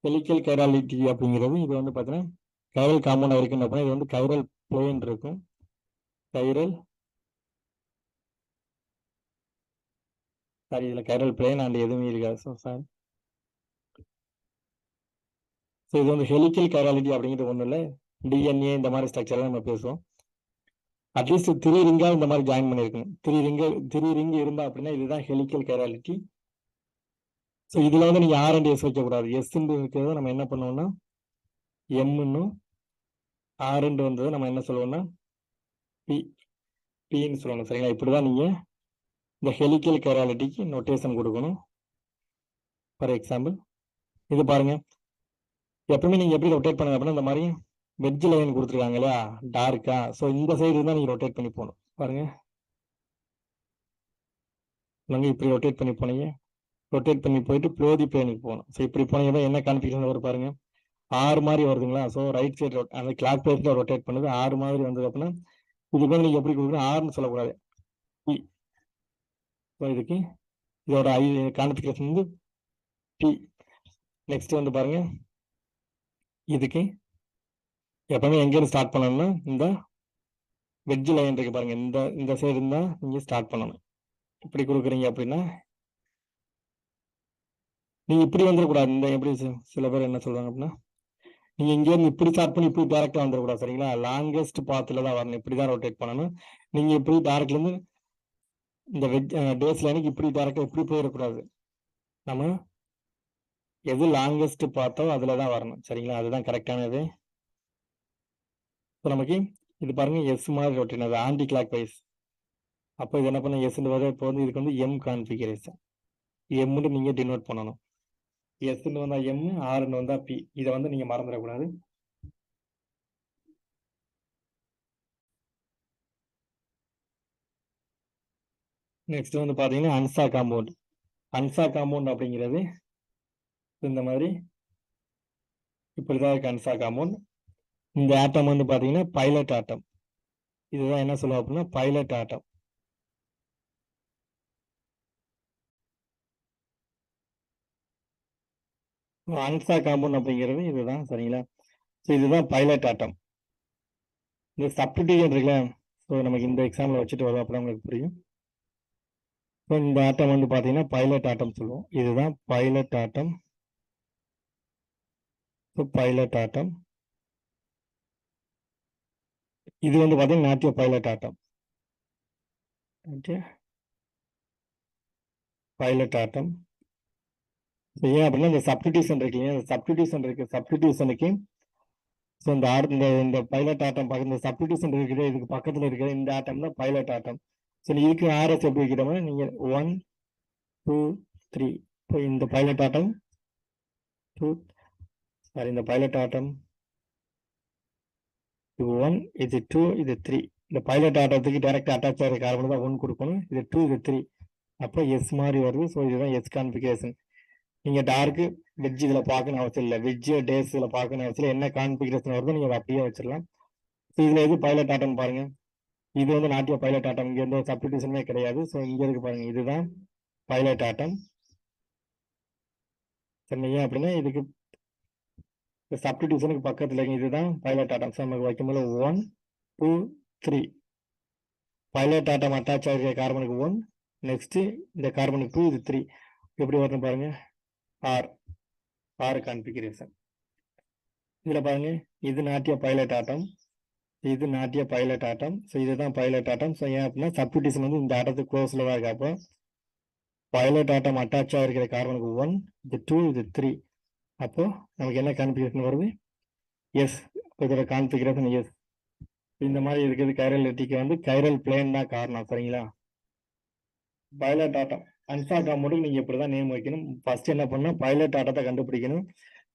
Helical chirality அப்படிங்கிறது இது வந்து பார்த்தீங்கன்னா கைரல் காம்பவுண்ட் இருக்குன்னு அப்படின்னா இது வந்து கைரல் பிளேன் இருக்கும். கைரல் சாரி இதில் கைரல் பிளேன் அண்ட் எதுவுமே இருக்காது. So sorry. ஸோ இது வந்து ஹெலிக்கல் கைராலிட்டி அப்படிங்கிறது ஒன்றும் இல்லை. டிஎன்ஏ இந்த மாதிரி ஸ்ட்ரக்சர்லாம் நம்ம பேசுவோம். அட்லீஸ்ட் 3 ரிங்கா இந்த மாதிரி ஜாயின் பண்ணியிருக்கணும். 3 ரிங் இருந்தா அப்படின்னா இதுதான் ஹெலிக்கல் கைராலிட்டி. ஸோ இதில் வந்து நீங்கள் R&S வைக்கக்கூடாது. எஸ்ன்னு இருக்கிறத நம்ம என்ன பண்ணுவோம்னா எம்னும் R& வந்தது நம்ம என்ன சொல்லுவோம்னா பின்னு சொல்லணும். சரிங்களா? இப்படிதான் நீங்கள் இந்த ஹெலிக்கல் கைராலிட்டிக்கு நோட்டேஷன் கொடுக்கணும். ஃபார் எக்ஸாம்பிள் இது பாருங்க, எப்பவுமே நீங்கள் எப்படி ரொட்டேட் பண்ணுங்க அப்படின்னா இந்த மாதிரி வெட்ஜ் லைன் கொடுத்துருக்காங்க இல்லையா டார்க்கா. ஸோ இந்த சைடு தான் நீங்கள் ரொட்டேட் பண்ணி போகணும். பாருங்க நீங்கள் இப்படி ரொட்டேட் பண்ணி போனீங்க, ரொட்டேட் பண்ணி போயிட்டு ப்ளோதி பிளேனுக்கு போகணும். ஸோ இப்படி போனீங்கன்னா என்ன கான்ஃபிகரேஷன் வரும் பாருங்க, ஆறு மாதிரி வருதுங்களா. ஸோ ரைட் சைடு அந்த கிளாக் பேஸ்ல ரொட்டேட் பண்ணுது. ஆறு மாதிரி வந்தது அப்படின்னா இதுக்கு வந்து நீங்கள் எப்படி கொடுக்கணும், ஆறுன்னு சொல்லக்கூடாது. ஸோ இதுக்கு இதோட கான்ஃபிகரேஷன் வந்து பி. நெக்ஸ்ட் வந்து பாருங்க, இதுக்கு எப்பவுமே எங்கேருந்து ஸ்டார்ட் பண்ணணும்னா இந்த வெட்ஜ் லைன் இருக்கு பாருங்க, இந்த சைடு இருந்தால் நீங்கள் ஸ்டார்ட் பண்ணணும். இப்படி கொடுக்குறீங்க அப்படின்னா நீங்க இப்படி வந்துடக்கூடாது. இந்த எப்படி சில பேர் என்ன சொல்றாங்க அப்படின்னா நீங்க இங்கேருந்து இப்படி ஸ்டார்ட் பண்ணி இப்படி டேரக்டா வந்துடக்கூடாது. சரிங்களா? லாங்கஸ்ட் பாத்துல தான் வரணும். இப்படிதான் ரொட்டேட் பண்ணணும். நீங்க இப்படி டேரக்ட்ல இருந்து இந்த டேஸ் லைனுக்கு இப்படி டேரக்டா இப்படி போயிடக்கூடாது. நம்ம எது லாங்கஸ்ட் பார்த்தோ அதுல தான் வரணும். சரிங்களா? அதுதான் கரெக்டானது. இப்போ நமக்கு இது பாருங்க எஸ் மாதிரி ரொட்டேட் அது ஆன்டி கிளாக் வைஸ். அப்போ இது என்ன பண்ண எஸ் வர இப்போ வந்து இதுக்கு வந்து எம் கான்ஃபிகரேஷன். எம்னு நீங்க டினோட் பண்ணணும். எஸ்ன்னு வந்தா எம், ஆர்ன்னு வந்தா பி. இதை வந்து நீங்க மறந்துடக்கூடாது. நெக்ஸ்ட் வந்து பாத்தீங்கன்னா அன்சா காம்பவுண்ட். அன்சா காம்பவுண்ட் அப்படிங்கிறது இந்த மாதிரி இப்படிதான் இருக்கு. அன்சா காம்பவுண்ட். இந்த ஆட்டம் வந்து பாத்தீங்கன்னா பைலட் ஆட்டம். இதுதான் என்ன சொல்லுவோம் அப்படின்னா பைலட் ஆட்டம். அன்சா காம்பவுண்ட் அப்படிங்கிறது இதுதான். சரிங்களா? ஸோ இதுதான் பைலட் ஆட்டம். இந்த சப்டிவிஷன் இருக்குல்ல, ஸோ நமக்கு இந்த எக்ஸாம்பிள் வச்சுட்டு வரோம் அப்படின்னா உங்களுக்கு புரியும். ஸோ இந்த ஆட்டம் வந்து பாத்தீங்கன்னா பைலட் ஆட்டம் சொல்லுவோம். இதுதான் பைலட் ஆட்டம். ஸோ பைலட் ஆட்டம் இது வந்து பாத்தீங்கன்னா நாட்டிய பைலட் ஆட்டம். ஓகே, பைலட் ஆட்டம். ஏன் அப்படின்னா இந்த சப்டிவிஷன் இருக்கு இல்லையா, சப்டிவிஷன் இருக்கு. சப்டிவிஷனுக்கு ஸோ இந்த பைலட் ஆட்டம் இந்த சப்டிவிஷன் இருக்குது, இதுக்கு பக்கத்தில் இருக்கிற இந்த ஆட்டம் தான் பைலட் ஆட்டம். ஸோ இதுக்கு ஆர்எஸ் எப்படி வைக்கிறோம்னா நீங்கள் 1 2 3. இப்போ இந்த பைலட் ஆட்டம் 2 சாரி இந்த பைலட் ஆட்டம் இது 1 இது 2 இது 3. இந்த பைலட் ஆட்டத்துக்கு டைரக்ட் அட்டாச் ஆகிற கார்பன் தான் 1 கொடுக்கணும். இது 2 இது 3. அப்போ எஸ் மாதிரி வருது. ஸோ இதுதான் எஸ் கான்ஃபிகரேஷன். நீங்கள் டார்க்கு வெஜ் இதில் பார்க்கணும் அவசியம் இல்லை. வெஜ் டேஸ் இதில் பார்க்கணும் அவசியம் இல்லை. என்ன கான்ஃபிகரேஷன் வருதோ நீங்கள் அதை அப்படியே வச்சிடலாம். ஸோ இதில் எது பைலட் ஆட்டம் பாருங்க, இது வந்து நாட்டிய பைலட் ஆட்டம். இங்கே எந்த சப்டிவிஷனுமே கிடையாது. ஸோ இங்கே இருக்கு பாருங்க, இதுதான் பைலட் ஆட்டம். சரிங்க? அப்படின்னா இதுக்கு சப்டிவிஷனுக்கு பக்கத்தில் இதுதான் பைலட் ஆட்டம். ஸோ நமக்கு வைக்கும்போது 1 2 3 பைலட் ஆட்டம் அட்டாச் ஆகிருக்க கார்பனுக்கு 1, நெக்ஸ்ட் இந்த கார்பனுக்கு 2, இது 3. எப்படி வரணும் பாருங்க, ஆர் கான்ஃபிகரேஷன். இதில் பாருங்க இது நாட்டிய பைலட் ஆட்டம், இது நாட்டிய பைலட் ஆட்டம். ஸோ இதுதான் பைலட் ஆட்டம். ஸோ ஏன் அப்படின்னா சப்டிவிஷன் வந்து இந்த ஆட்டத்துக்கு க்ளோஸில் தான் இருக்கு. அப்போ பைலட் ஆட்டம் அட்டாச் ஆகிருக்கிற கார்பனுக்கு 1, இது 2, இது 3. அப்போ நமக்கு என்ன கான்ஃபிகரேஷன் வருது, எஸ். இதோட கான்ஃபிகரேஷன் எஸ். இந்த மாதிரி இருக்கிறது கைரலிட்டிக்கு வந்து கைரல் பிளேன் தான் காரணம். சரிங்களா? பைலட் ஆட்டம் அன்சா காம்பவுண்டுக்கு நீங்கள் இப்படி தான் நேம் வைக்கணும். ஃபர்ஸ்ட் என்ன பண்ணால் பைலட் ஆட்டத்தை கண்டுபிடிக்கணும்.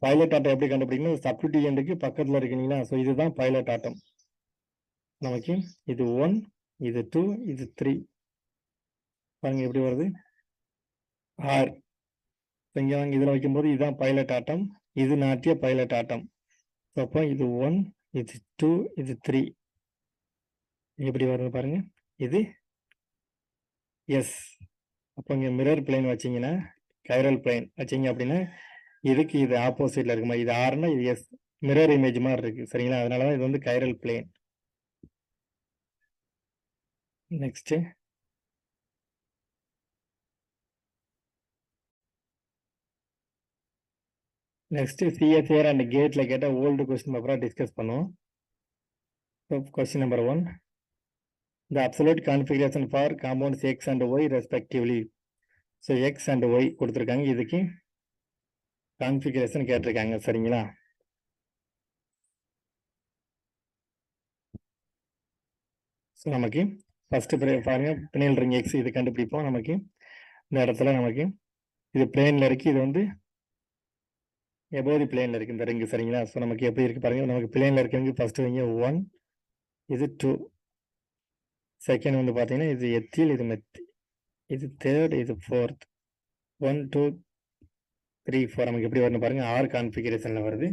பைலட் ஆட்டம் எப்படி கண்டுபிடிக்கணும், சப்டிவிஷனுக்கு பக்கத்தில் இருக்கீங்களா. ஸோ இதுதான் பைலட் ஆட்டம். நமக்கு இது 1 இது 2 இது 3 பாருங்க எப்படி வருது, ஆர். இங்கே வாங்க இதில் வைக்கும்போது இதுதான் பைலட் ஆட்டம், இது நாட்டிய பைலட் ஆட்டம். அப்போ இது 1 இது 2 இது 3 எப்படி வருது பாருங்க, இது எஸ். அப்போ இங்கே மிரர் பிளேன் வச்சிங்கன்னா கைரல் பிளேன் வச்சிங்க அப்படின்னா இதுக்கு இது ஆப்போசிட்ல இருக்குமா, இது ஆர்னா இது எஸ், மிரர் இமேஜ் மாதிரி இருக்கு சரிங்களா. அதனாலதான் இது வந்து chiral plane. Next CSIR and கேட்ல கேட்ட ஓல்டு கொஸ்டின் பேப்பரா டிஸ்கஸ் பண்ணுவோம். Question number 1, the absolute configuration for compounds X and Y respectively. So X and Y கொடுத்துருக்காங்க, இதுக்கு கான்ஃபிகரேஷன் கேட்டிருக்காங்க சரிங்களா. ஸோ நமக்கு ஃபர்ஸ்ட் பாருங்க, பிணைல் ரிங் எக்ஸ் இது கண்டுபிடிப்போம். நமக்கு இந்த இடத்துல நமக்கு இது பிளேன்ல இருக்கு, இது வந்து எபோதி பிளேன்ல இருக்கு இந்த ரிங்கு சரிங்களா. ஸோ நமக்கு எப்படி இருக்கு பாருங்க, நமக்கு பிளேன்ல இருக்கிறது ஃபர்ஸ்ட் வைங்க 1, இது 2, செகண்ட் வந்து பார்த்தீங்கன்னா இது எத்தில், இது மெத்தி, இது தேர்ட், இது ஃபோர்த், 1 2 3 4 நமக்கு எப்படி வரும்னு பாருங்க, ஆர் கான்ஃபிகரேஷன்ல வருது.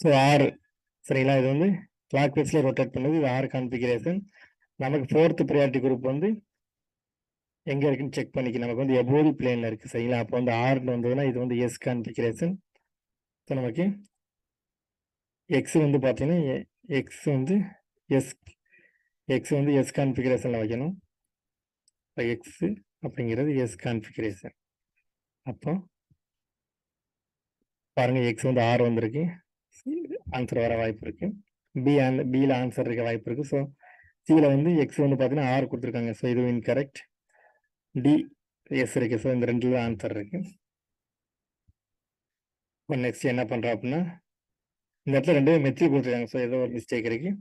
ஸோ ஆறு சரிங்களா, இது வந்து கிளாக் வைஸ்ல ரொட்டேட் பண்ணுது, இது ஆர் கான்ஃபிகரேஷன். நமக்கு ஃபோர்த் ப்ரையாரிட்டி குரூப் வந்து எங்க இருக்குன்னு செக் பண்ணிக்க, நமக்கு வந்து எபோதி பிளேன்ல இருக்கு சரிங்களா. அப்போ வந்து ஆர்னு வந்ததுன்னா இது வந்து எஸ் கான்ஃபிகரேஷன். ஸோ நமக்கு எக்ஸ் வந்து பார்த்தீங்கன்னா எக்ஸ் வந்து எஸ் கான்ஃபிகரேஷன்ல வைக்கணும். இப்போ எக்ஸ் அப்படிங்கிறது எஸ் கான்ஃபிகரேஷன். அப்போ பாருங்க, எக்ஸ் வந்து ஆர் வந்திருக்கு, ஆன்சர் வர வாய்ப்பு இருக்கு. பியில் ஆன்சர் இருக்க வாய்ப்பு இருக்கு. ஸோ சியில் வந்து எக்ஸ் வந்து பார்த்தீங்கன்னா ஆர் கொடுத்துருக்காங்க, ஸோ இது இன்கரெக்ட். டி எஸ் இருக்கு, ஸோ இந்த ரெண்டுல ஆன்சர் இருக்கு. இப்போ நெக்ஸ்ட் என்ன பண்றோம் அப்படின்னா, இந்த இடத்துல ரெண்டு மெத்தில் கொடுத்துருக்காங்க, ஸோ ஏதோ ஒரு மிஸ்டேக் இருக்கு.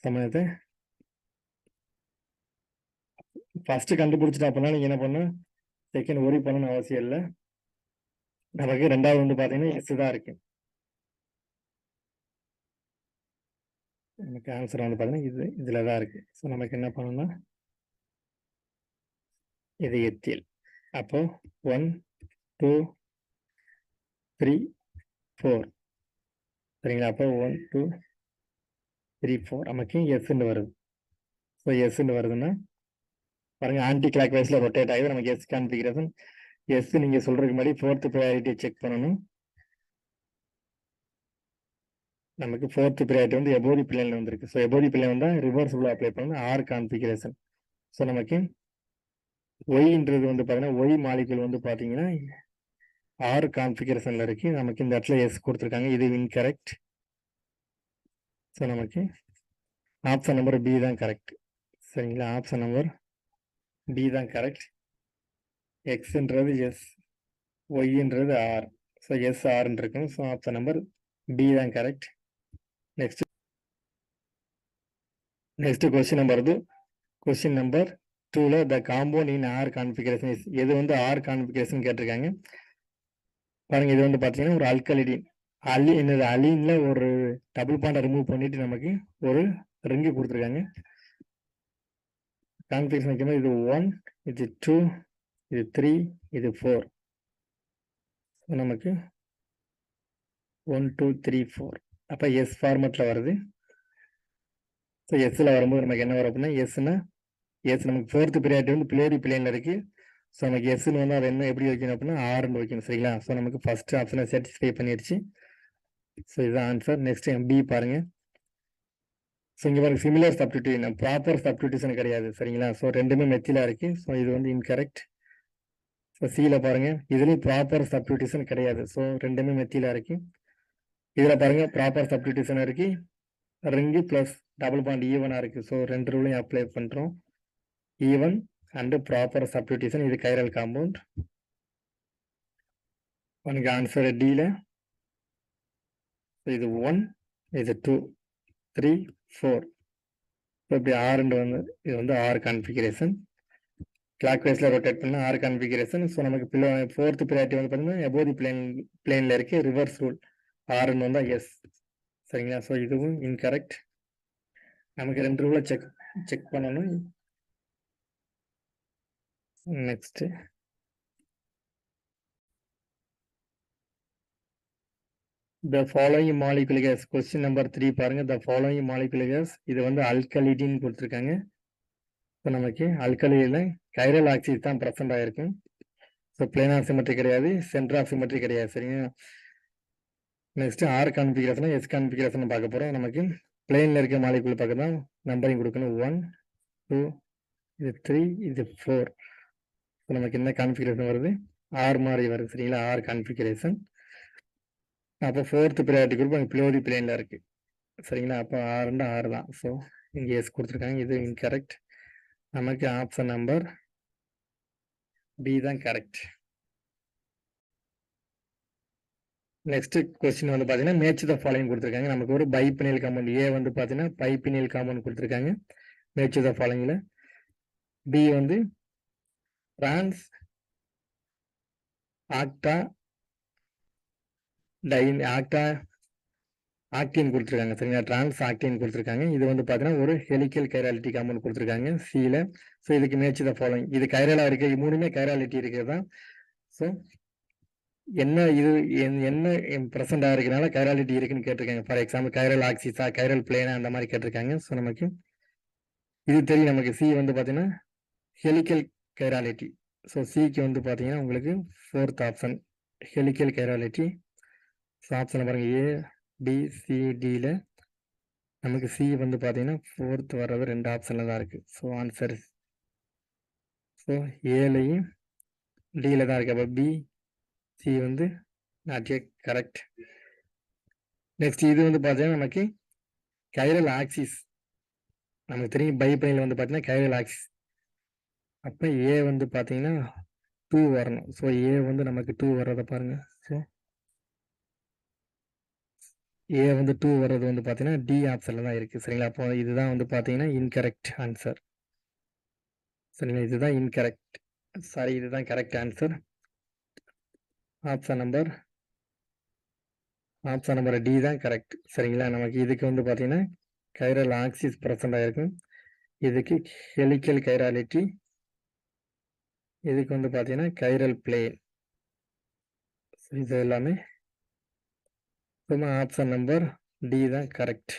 சமயத்தை ஃபர்ஸ்ட் கண்டுபிடிச்சிட்டா அப்படின்னா நீங்க என்ன பண்ணணும், செகண்ட் ஒரி பண்ணணும்னு அவசியம் இல்லை. நமக்கு ரெண்டாவது வந்து பார்த்தீங்கன்னா எஸ் தான் இருக்கு. நமக்கு ஆன்சர் வந்து பார்த்தீங்கன்னா இதுல தான் இருக்கு. ஸோ நமக்கு என்ன பண்ணணும்னா இது எத்தில். அப்போ 1 2 3 4 சரிங்களா. அப்போ 1 2 3 4 நமக்கு எஸ்ன்னு வருது. ஸோ எஸ்ன்னு வருதுன்னா பாருங்க, ஆன்டி கிளாக் வைஸ்ல ரொட்டேட் ஆகுது. நமக்கு எஸ் கான்ஃபிகரேஷன். எஸ் நீங்க சொல்றதுக்கு முன்னாடி ஃபோர்த் ப்ரையாரிட்டியை செக் பண்ணணும். நமக்கு ஃபோர்த் ப்ரையாரிட்டி வந்து எபோதி பிளேன்ல வந்திருக்கு. ஸோ எபோதி பிளேன் வந்தா ரிவர்சிபிள் அப்ளை பண்ணணும், ஆர் கான்ஃபிகரேஷன். ஸோ நமக்கு ஒய்ன்றது வந்து பார்த்தீங்கன்னா ஒய் மாலிகுல் வந்து பார்த்தீங்கன்னா ஆர் கான்ஃபிகரேஷன்ல இருக்கு. நமக்கு இந்த இடத்துல எஸ் கொடுத்துருக்காங்க, இது இன்கரெக்ட். ஸோ நமக்கு ஆப்ஷன் நம்பர் பி தான் கரெக்ட் சரிங்களா. ஆப்ஷன் நம்பர் பி தான் கரெக்ட். எக்ஸ்ன்றது எஸ், ஒய்ன்றது ஆர். ஸோ எஸ் ஆர்ன்னு இருக்கும். ஸோ ஆப்ஷன் நம்பர் பி தான் correct. Next question number 2. Question number 2ல the compound in R configuration is, எது வந்து ஆர் கான்ஃபிகரேஷன் கேட்டிருக்காங்க பாருங்க. இது வந்து பார்த்தீங்கன்னா ஒரு அல்கலிடின் அலீன்ல ஒரு டபுள் பாண்டை ரிமூவ் பண்ணிட்டு நமக்கு ஒரு ரிங்கு கொடுத்துருக்காங்க. கான்ஃபிகரேஷன் வைக்கும்போது இது 1, இது 2, இது 3, இது 4. நமக்கு 1 2 3 4 அப்போ எஸ் ஃபார்மேட்ல வருது. ஸோ எஸ்ல வரும்போது நமக்கு என்ன வரும் அப்படின்னா எஸ்னா எஸ் நமக்கு ஃபோர்த் ப்ரையாரிட்டி வந்து பிளேரி பிளேன்ல இருக்கு. ஸோ நமக்கு எஸ்ன்னு வந்து அதை என்ன எப்படி வைக்கணும் அப்படின்னா ஆர்ன்னு வைக்கணும் சரிங்களா. ஸோ நமக்கு ஃபர்ஸ்ட் ஆப்ஷனை சாட்டிஸ்ஃபை பண்ணிடுச்சு. ஸோ இதுதான் ஆன்சர். நெக்ஸ்ட் பி பாருங்க. ஸோ இங்கே பாருங்க, சிமிலர் சப்ஸ்டிடியூஷன், ப்ராப்பர் சப்ஸ்டிடியூஷன் கிடையாது சரிங்களா. ஸோ ரெண்டுமே மெத்திலா இருக்கு. ஸோ இது வந்து இன்கரெக்ட். ஸோ சியில் பாருங்க, இதுலேயும் ப்ராப்பர் சப்ஸ்டிடியூஷன் கிடையாது. ஸோ ரெண்டுமே மெத்திலா இருக்கு. இதில் பாருங்க ப்ராப்பர் சப்ஸ்டிடியூஷன் இருக்கு, ரிங்கு பிளஸ் டபுள் பாண்ட் ஈவனா இருக்கு. ஸோ ரெண்டு ரூலையும் அப்ளை பண்றோம், ஈவன் அண்ட் ப்ராப்பர் சப்ஸ்டிடியூஷன். இது கைரல் காம்பவுண்ட். உனக்கு ஆன்சர் டில இது 1, இது 2 3 4. இப்படி ஆறுண்டு வந்து இது வந்து ஆர் கான்ஃபிகரேஷன். கிளாக் வைஸ்ல ரொட்டேட் பண்ண ஆர் கான்ஃபிகரேஷன். ஸோ நமக்கு ஃபோர்த் ப்ரையாரிட்டி வந்து பார்த்தீங்கன்னா எபோதி பிளேன்ல இருக்கு, ரிவர்ஸ் ரூல் ஆர்ன்னு வந்தா எஸ் சரிங்களா. ஸோ இதுவும் இன்கரெக்ட். நமக்கு ரெண்டு ரூலை செக் பண்ணணும். Next the following molecular gas, question number 3 பாருங்க. the following molecular gas, இது வந்து அல்கலிடின் கொடுத்துருக்காங்க. இப்போ நமக்கு அல்கலியில கைரல் ஆக்சைடு தான் ப்ரெசென்ட் ஆயிருக்கும். ஸோ பிளேனார் சிமெட்ரி கிடையாது, சென்டர் ஆஃப் சிமெட்ரி கிடையாது. சரிங்களா? Next R configuration, S configuration பார்க்க போகிறோம். நமக்கு பிளேனில் இருக்க மாலிகுல் பக்கம் தான் நம்பரிங் கொடுக்கணும். 1 2 இது 3 இது 4. ஸோ நமக்கு என்ன கான்ஃபிகரேஷன் வருது? ஆர் மாதிரி வருது. சரிங்களா? R configuration. அப்போ 4th ப்ரையாரிட்டி குரூப் அங்கே பிலோ தி பிளேனில் இருக்குது. சரிங்களா? அப்போ ஆறுண்டு ஆறு தான். ஸோ இங்கே எஸ் கொடுத்துருக்காங்க. இது இன்கரெக்ட். நமக்கு ஆப்ஷன் நம்பர் பி தான் கரெக்ட். நெக்ஸ்ட் கொஸ்டின் வந்து பார்த்தீங்கன்னா மேட்ச் த ஃபாலோயிங் கொடுத்துருக்காங்க. நமக்கு ஒரு பைபினியல் காம்பவுண்ட் ஏ வந்து பார்த்தீங்கன்னா பைபினியல் காம்பவுண்ட் கொடுத்துருக்காங்க. மேட்ச் த ஃபாலோயிங்கில் பி வந்து டிரான்ஸ் ஆக்டா ஆக்டின் கொடுத்துருக்காங்க. சரிங்களா? டிரான்ஸ் ஆக்டின் கொடுத்துருக்காங்க. இது வந்து பார்த்தீங்கன்னா ஒரு ஹெலிக்கல் கைராலிட்டி காம்பவுண்ட் கொடுத்துருக்காங்க சியில். ஸோ இதுக்கு மேட்ச் த ஃபாலோயிங். இது கைரலாக இருக்கு, மூணுமே கைராலிட்டி இருக்கிறது தான். ஸோ என்ன இது என்ன ப்ரெசென்ட் ஆகிறதுனால கைராலிட்டி இருக்குன்னு கேட்டிருக்காங்க. ஃபார் எக்ஸாம்பிள் கைரல் ஆக்சிஸா, கைரல் பிளேனா அந்த மாதிரி கேட்டிருக்காங்க. ஸோ நமக்கு இது தெரியும். நமக்கு சி வந்து பார்த்தீங்கன்னா ஹெலிக்கல் கைராலிட்டி. ஸோ சிக்கு வந்து பார்த்தீங்கன்னா உங்களுக்கு 4th option helical chirality. So ஆப்ஷனை பாருங்கள், ஏ பி சி டியில் நமக்கு சி வந்து பார்த்தீங்கன்னா 4th வர்றது 2 ஆப்ஷனில் தான் இருக்குது. ஸோ ஆன்சர் ஸோ ஏலையும் டியில் தான் இருக்குது. அப்போ பி சி வந்து நாட் ஏ கரெக்ட். நெக்ஸ்ட் இது வந்து பார்த்தீங்கன்னா நமக்கு கைரல் ஆக்சிஸ். நமக்கு தெரியும் பைபைனில் வந்து பார்த்தீங்கன்னா கைரல் ஆக்சிஸ். அப்போ ஏ வந்து பார்த்தீங்கன்னா 2 வரணும். ஸோ ஏ வந்து நமக்கு 2 வர்றதை பாருங்கள். ஸோ ஏ வந்து 2 வர்றது வந்து பார்த்தீங்கன்னா டி ஆப்ஷனில் தான் இருக்குது. சரிங்களா? அப்போ இதுதான் வந்து பார்த்தீங்கன்னா இன்கரெக்ட் ஆன்சர். சரிங்களா? இதுதான் இன்கரெக்ட். சாரி, இதுதான் correct answer. Option number D தான் கரெக்ட். சரிங்களா? நமக்கு இதுக்கு வந்து பார்த்தீங்கன்னா கைரல் ஆக்சிஸ் ப்ரெசென்ட் ஆகிருக்கும். இதுக்கு ஹெலிக்கல் கைராலிட்டி, இதுக்கு வந்து பார்த்தீங்கன்னா கைரல் பிளேன். இது எல்லாமே ஆப்ஷன் நம்பர் டி தான் கரெக்ட்.